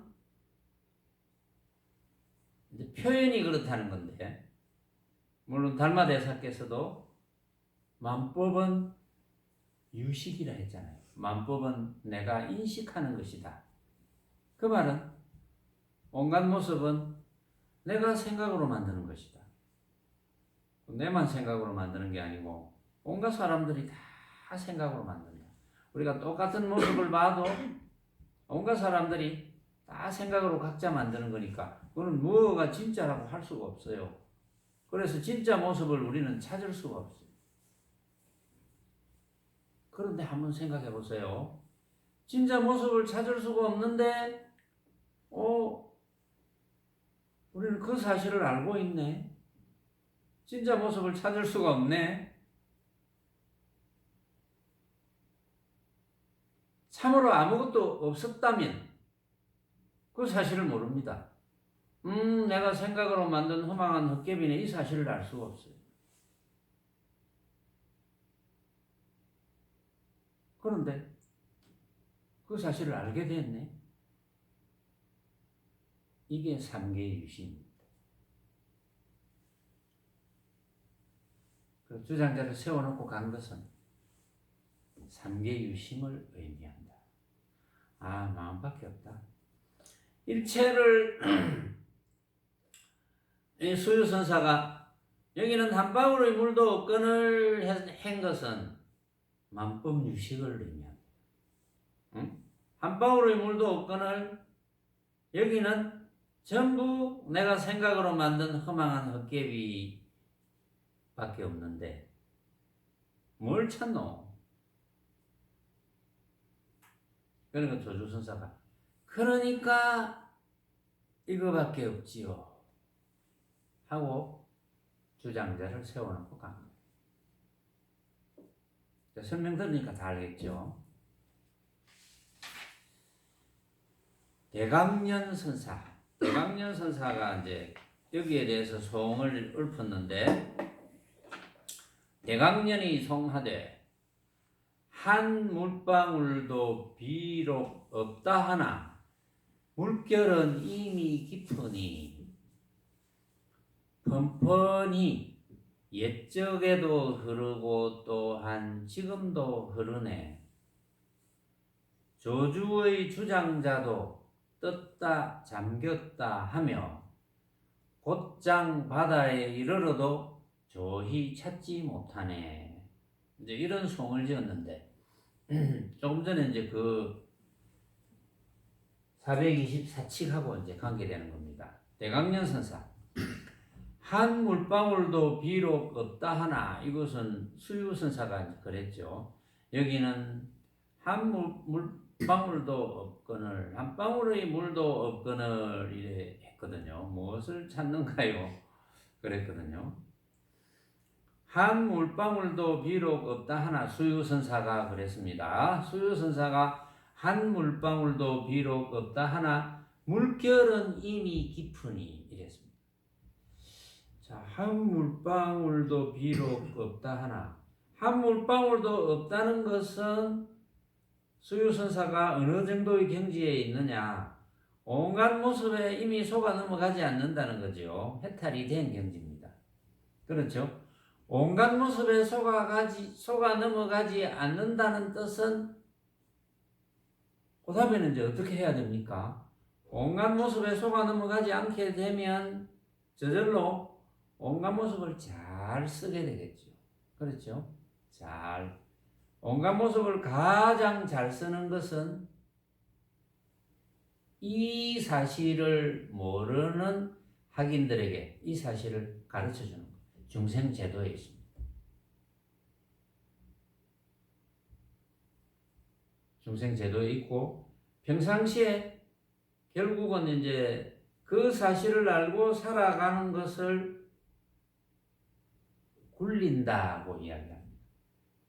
이제 표현이 그렇다는 건데 물론 달마대사께서도 만법은 유식이라 했잖아요. 만법은 내가 인식하는 것이다. 그 말은 온갖 모습은 내가 생각으로 만드는 것이다. 내만 생각으로 만드는 게 아니고 온갖 사람들이 다 생각으로 만든다. 우리가 똑같은 모습을 봐도 온갖 사람들이 다 생각으로 각자 만드는 거니까 그거는 뭐가 진짜라고 할 수가 없어요. 그래서 진짜 모습을 우리는 찾을 수가 없어요. 그런데 한번 생각해 보세요. 진짜 모습을 찾을 수가 없는데 우리는 그 사실을 알고 있네. 진짜 모습을 찾을 수가 없네. 참으로 아무것도 없었다면 그 사실을 모릅니다. 내가 생각으로 만든 허망한 헛개비는 이 사실을 알 수가 없어요. 그런데 그 사실을 알게 됐네. 이게 삼계의 유신입니다. 그 주장자를 세워놓고 간 것은 삼계의 유심을 의미한다. 아, 마음밖에 없다. 일체를 수유선사가 여기는 한 방울의 물도 없건을 한 것은 만법 유식을 의미합니다. 응? 한 방울의 물도 없건을 여기는 전부 내가 생각으로 만든 허망한 헛개비 밖에 없는데 뭘 찾노? 그러니까 조주선사가 그러니까 이거밖에 없지요 하고 주장자를 세워놓고 간 거예요. 설명 들으니까 다 알겠죠. 대강년 선사가 이제 여기에 대해서 송을 읊었는데, 대강년이 송하되 한 물방울도 비록 없다 하나 물결은 이미 깊으니 펀펀히 옛적에도 흐르고 또한 지금도 흐르네. 조주의 주장자도 떴다 잠겼다 하며 곧장 바다에 이르러도 조히 찾지 못하네. 이제 이런 송을 지었는데 조금 전에 이제 그 424칙하고 이제 관계되는 겁니다. 대강년 선사 한 물방울도 비록 없다 하나, 이것은 수유 선사가 그랬죠. 여기는 한 물방울도 없거늘, 한 방울의 물도 없거늘 이래 했거든요. 무엇을 찾는가요? 그랬거든요. 한 물방울도 비록 없다 하나, 수유 선사가 그랬습니다. 수유 선사가 한 물방울도 비록 없다 하나 물결은 이미 깊으니 이랬습니다. 자, 한 물방울도 비록 없다 하나, 한 물방울도 없다는 것은 수유선사가 어느 정도의 경지에 있느냐, 온갖 모습에 이미 속아 넘어가지 않는다는 거죠. 해탈이 된 경지입니다. 그렇죠? 온갖 모습에 속아 넘어가지 않는다는 뜻은 그 다음에는 이제 어떻게 해야 됩니까? 온갖 모습에 속아 넘어가지 않게 되면 저절로 온갖 모습을 잘 쓰게 되겠죠. 그렇죠? 온갖 모습을 가장 잘 쓰는 것은 이 사실을 모르는 학인들에게 이 사실을 가르쳐 주는 거예요. 중생제도에 있습니다. 중생제도에 있고, 평상시에 결국은 이제 그 사실을 알고 살아가는 것을 굴린다고 이야기합니다.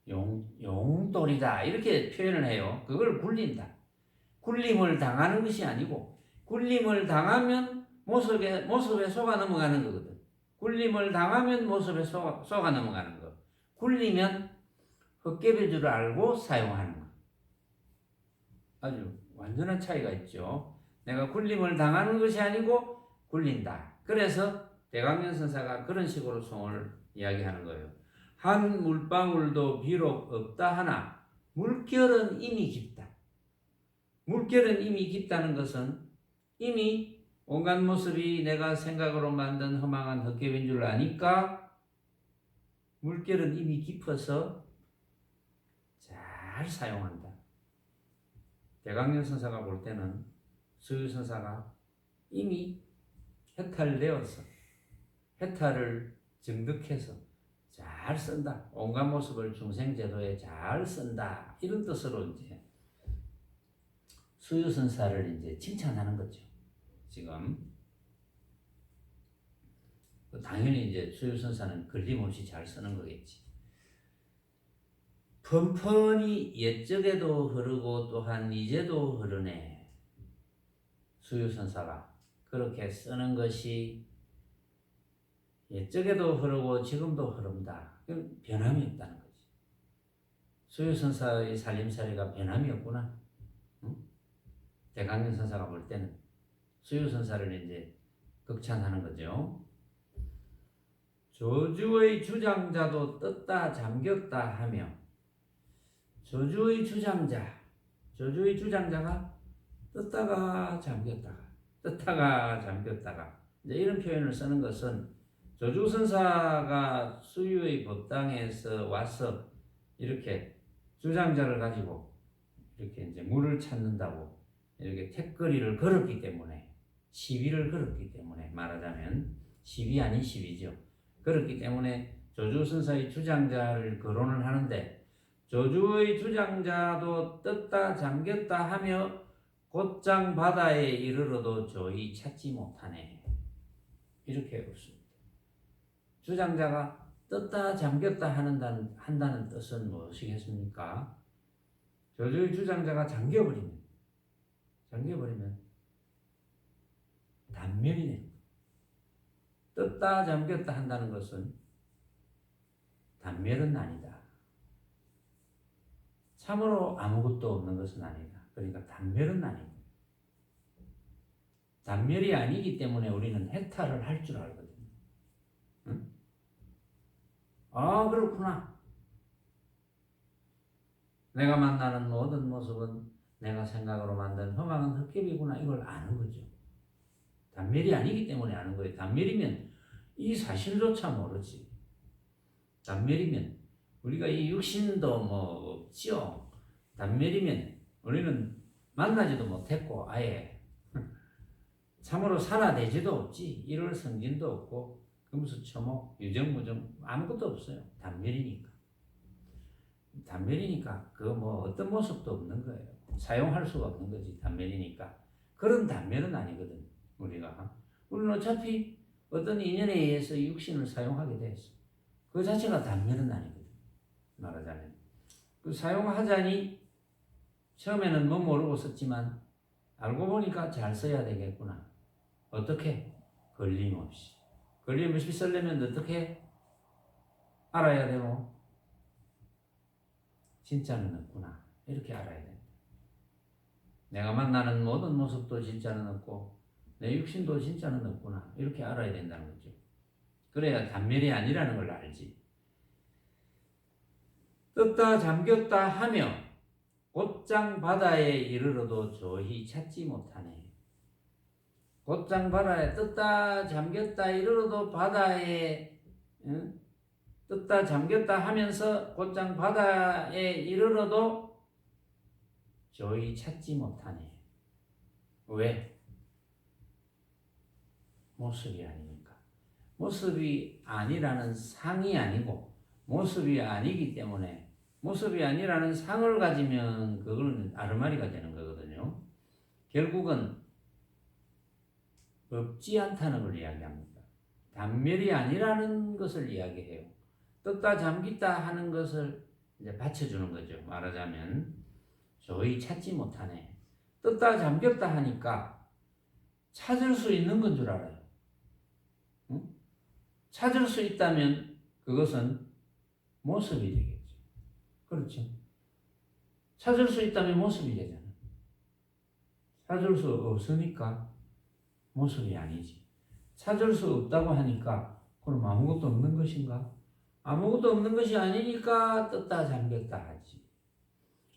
용돌이다 이렇게 표현을 해요. 그걸 굴린다. 굴림을 당하는 것이 아니고, 굴림을 당하면 모습에 속아 넘어가는 거거든. 굴림을 당하면 모습에 속아 넘어가는 거. 굴리면 헛개비인 줄 알고 사용하는 거. 아주 완전한 차이가 있죠. 내가 굴림을 당하는 것이 아니고 굴린다. 그래서 대강년 선사가 그런 식으로 송을 이야기하는 거예요. 한 물방울도 비록 없다 하나 물결은 이미 깊다. 물결은 이미 깊다는 것은 이미 온갖 모습이 내가 생각으로 만든 허망한 헛개비인 줄 아니까 물결은 이미 깊어서 잘 사용한다. 대강년 선사가 볼 때는 수유 선사가 이미 해탈되어서 해탈을 증득해서 잘 쓴다. 온갖 모습을 중생제도에 잘 쓴다. 이런 뜻으로 이제 수유 선사를 이제 칭찬하는 거죠. 지금 당연히 이제 수유선사는 걸림없이 잘 쓰는 거겠지. 펀펀이 옛적에도 흐르고 또한 이제도 흐르네. 수유선사가 그렇게 쓰는 것이 옛적에도 흐르고 지금도 흐른다. 그럼 변함이 없다는 거지. 수유선사의 살림살이가 변함이 없구나. 응? 대강경 선사가 볼 때는 수유선사를 이제 극찬하는 거죠. 저주의 주장자도 떴다 잠겼다 하며, 저주의 주장자가 떴다가 잠겼다가 이제 이런 표현을 쓰는 것은 저주선사가 수유의 법당에서 와서 이렇게 주장자를 가지고 이렇게 이제 물을 찾는다고 이렇게 택거리를 걸었기 때문에, 시비를 걸었기 때문에, 말하자면 시비 아닌 시비죠. 그렇기 때문에 저주선사의 주장자를 거론을 하는데, 저주의 주장자도 떴다 잠겼다 하며 곧장 바다에 이르러도 저희 찾지 못하네. 이렇게 없습니다. 주장자가 떴다 잠겼다 한다는 뜻은 무엇이겠습니까? 저주의 주장자가 잠겨버리면 단멸이 됩니다. 떴다 잠겼다 한다는 것은 단멸은 아니다. 참으로 아무것도 없는 것은 아니다. 그러니까 단멸은 아니다. 단멸이 아니기 때문에 우리는 해탈을 할 줄 알거든요. 응? 아, 그렇구나. 내가 만나는 모든 모습은 내가 생각으로 만든 허망한 헛개비구나. 이걸 아는 거죠. 단멸이 아니기 때문에 아는 거예요. 단멸이면 이 사실조차 모르지. 단멸이면 우리가 이 육신도 뭐 없지요. 단멸이면 우리는 만나지도 못했고 아예 참으로 살아내지도 없지. 이럴 성진도 없고 금수초목 유정무정 아무것도 없어요. 단멸이니까 그 뭐 어떤 모습도 없는 거예요. 사용할 수가 없는 거지. 단멸이니까. 그런 단멸은 아니거든. 우리는 어차피 어떤 인연에 의해서 육신을 사용하게 됐어. 그 자체가 단멸은 아니거든. 말하자면 그 사용하자니 처음에는 뭐 모르고 썼지만 알고 보니까 잘 써야 되겠구나. 어떻게? 걸림없이 쓰려면 어떻게 알아야 되노? 진짜는 없구나. 이렇게 알아야 된다. 내가 만나는 모든 모습도 진짜는 없고 내 육신도 진짜는 없구나. 이렇게 알아야 된다는 거죠. 그래야 단멸이 아니라는 걸 알지. 떴다 잠겼다 하며 곧장 바다에 이르러도 저희 찾지 못하네. 곧장 바다에 떴다 잠겼다 이르러도 바다에 떴다 잠겼다 하면서 곧장 바다에 이르러도 저희 찾지 못하네. 왜? 모습이 아니니까. 모습이 아니라는 상이 아니고 모습이 아니기 때문에, 모습이 아니라는 상을 가지면 그거는 아르마리가 되는 거거든요. 결국은 없지 않다는 걸 이야기합니다. 단멸이 아니라는 것을 이야기해요. 떴다 잠겼다 하는 것을 이제 받쳐주는 거죠. 말하자면 저희 찾지 못하네. 떴다 잠겼다 하니까 찾을 수 있는 건 줄 알아요. 응? 찾을 수 있다면 그것은 모습이 되겠죠. 그렇죠. 찾을 수 있다면 모습이 되잖아. 찾을 수 없으니까 모습이 아니지. 찾을 수 없다고 하니까 그럼 아무것도 없는 것인가? 아무것도 없는 것이 아니니까 떴다 잠겼다 하지.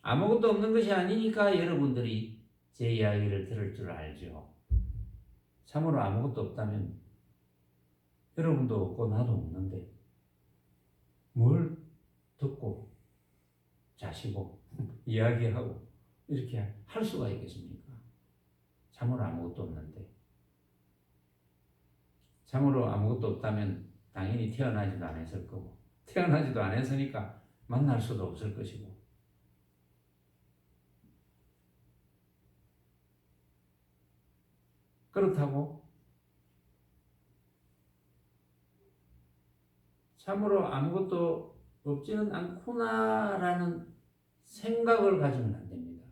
아무것도 없는 것이 아니니까 여러분들이 제 이야기를 들을 줄 알죠. 참으로 아무것도 없다면 여러분도 없고 나도 없는데 뭘 듣고 자시고 이야기하고 이렇게 할 수가 있겠습니까? 참으로 아무것도 없는데. 참으로 아무것도 없다면 당연히 태어나지도 않았을 거고, 태어나지도 않았으니까 만날 수도 없을 것이고, 그렇다고 참으로 아무것도 없지는 않구나라는 생각을 가지면 안 됩니다.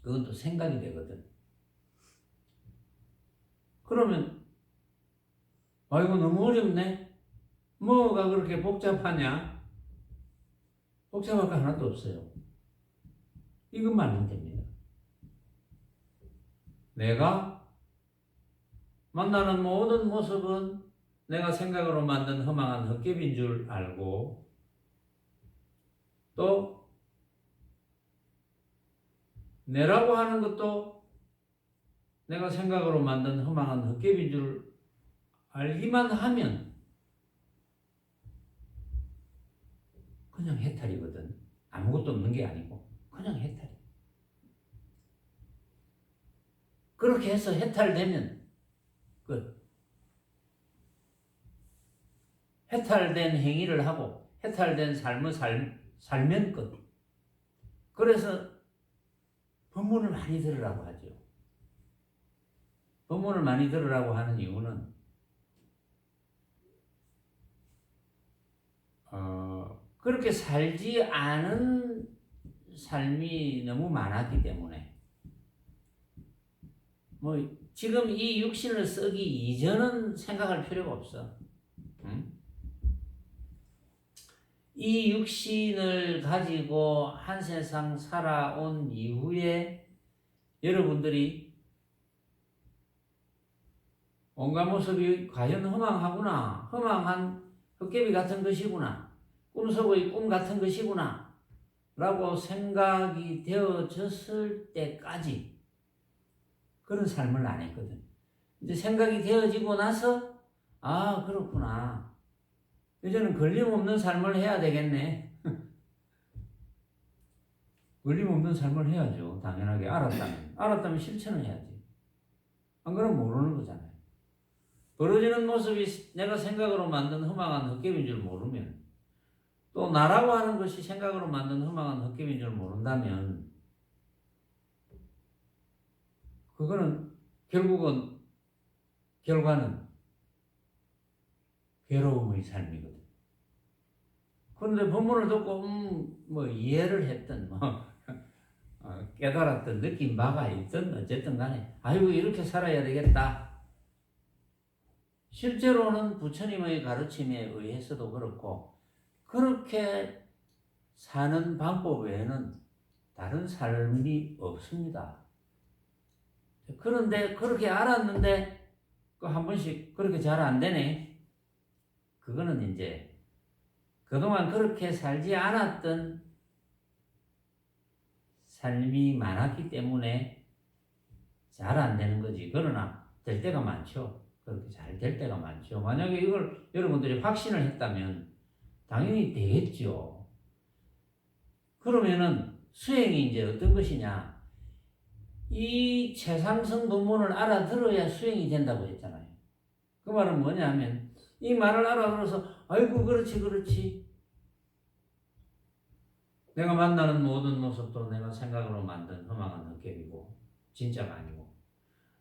그건 또 생각이 되거든. 그러면 아이고 너무 어렵네. 뭐가 그렇게 복잡하냐? 복잡할 거 하나도 없어요. 이것만 하면 됩니다. 내가 만나는 모든 모습은 내가 생각으로 만든 허망한 헛개비인 줄 알고, 또 내라고 하는 것도 내가 생각으로 만든 허망한 헛개비인 줄 알기만 하면 그냥 해탈이거든. 아무것도 없는 게 아니고 그냥 해탈이. 그렇게 해서 해탈되면 끝. 해탈된 행위를 하고 해탈된 삶을 살면 끝. 그래서 법문을 많이 들으라고 하죠. 법문을 많이 들으라고 하는 이유는 그렇게 살지 않은 삶이 너무 많았기 때문에, 뭐 지금 이 육신을 쓰기 이전은 생각할 필요가 없어. 응? 이 육신을 가지고 한 세상 살아온 이후에 여러분들이 온갖 모습이 과연 허망하구나, 허망한 헛개비 같은 것이구나, 꿈속의 꿈 같은 것이구나 라고 생각이 되어졌을 때까지 그런 삶을 안 했거든. 이제 생각이 되어지고 나서 아 그렇구나, 이제는 걸림없는 삶을 해야 되겠네. 걸림없는 삶을 해야죠. 당연하게 알았다면 실천을 해야지. 안 그러면 모르는 거잖아요. 벌어지는 모습이 내가 생각으로 만든 허망한 헛개비인 줄 모르면, 또 나라고 하는 것이 생각으로 만든 허망한 헛개비인 줄 모른다면 그거는 결과는 괴로움의 삶이거든. 그런데 본문을 듣고 뭐 이해를 했든 깨달았든 느낀 바가 있든 어쨌든 간에 아이고 이렇게 살아야 되겠다. 실제로는 부처님의 가르침에 의해서도 그렇고 그렇게 사는 방법 외에는 다른 삶이 없습니다. 그런데 그렇게 알았는데 한 번씩 그렇게 잘 안 되네. 그거는 이제 그동안 그렇게 살지 않았던 삶이 많았기 때문에 잘 안 되는 거지. 그러나 될 때가 많죠. 그렇게 잘 될 때가 많죠. 만약에 이걸 여러분들이 확신을 했다면 당연히 되겠죠. 그러면은 수행이 이제 어떤 것이냐? 이 최상승 법문을 알아들어야 수행이 된다고 했잖아요. 그 말은 뭐냐면 이 말을 알아들어서 아이고 그렇지 내가 만나는 모든 모습도 내가 생각으로 만든 허망한 헛개비고 진짜가 아니고,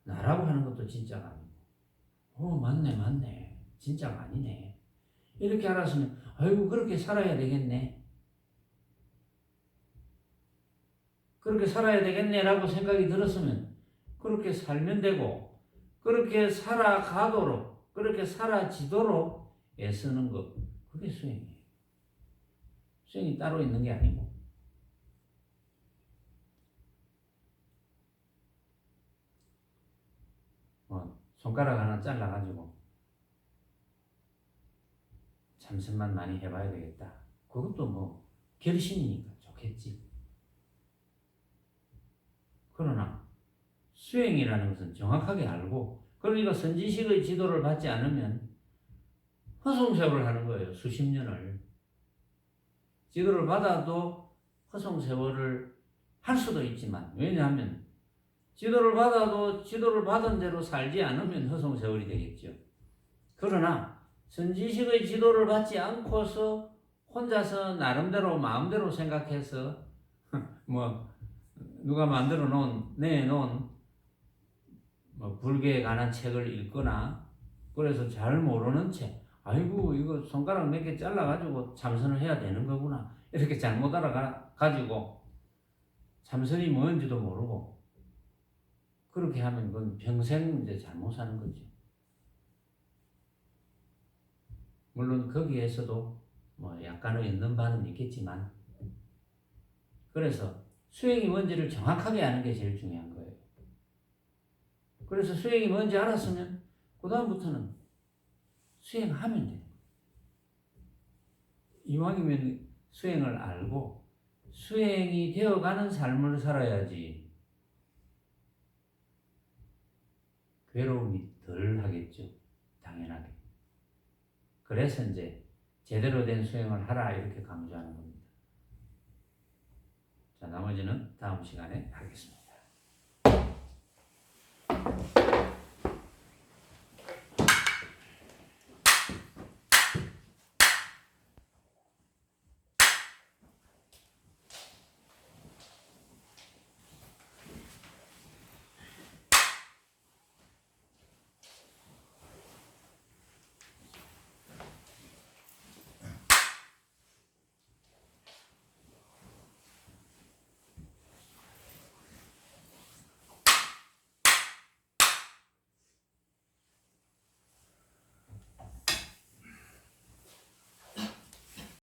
나라고 하는 것도 진짜가 아니고, 맞네 진짜가 아니네, 이렇게 알았으면 아이고 그렇게 살아야 되겠네, 그렇게 살아야 되겠네라고 생각이 들었으면 그렇게 살면 되고, 그렇게 살아가도록, 그렇게 살아지도록 애쓰는 것, 그게 수행이에요. 수행이 따로 있는 게 아니고. 손가락 하나 잘라가지고 참선만 많이 해봐야 되겠다. 그것도 뭐 결심이니까 좋겠지. 그러나 수행이라는 것은 정확하게 알고, 그러니까 선지식의 지도를 받지 않으면 허송세월을 하는 거예요. 수십 년을. 지도를 받아도 허송세월을 할 수도 있지만, 왜냐하면 지도를 받아도 지도를 받은 대로 살지 않으면 허송세월이 되겠죠. 그러나 선지식의 지도를 받지 않고서 혼자서 나름대로 마음대로 생각해서 뭐 누가 만들어 내놓은 뭐 불교에 관한 책을 읽거나, 그래서 잘 모르는 책, 아이고 이거 손가락 몇 개 잘라가지고 참선을 해야 되는 거구나 이렇게 잘못 알아가지고 참선이 뭔지도 모르고 그렇게 하면 그건 평생 이제 잘못 사는 거죠. 물론 거기에서도 뭐 약간의 있는 바는 있겠지만 그래서 수행이 뭔지를 정확하게 아는 게 제일 중요한 거예요. 그래서 수행이 뭔지 알았으면 그 다음부터는 수행하면 돼요. 이왕이면 수행을 알고 수행이 되어가는 삶을 살아야지 괴로움이 덜 하겠죠. 당연하게. 그래서 이제 제대로 된 수행을 하라 이렇게 강조하는 겁니다. 자, 나머지는 다음 시간에 하겠습니다.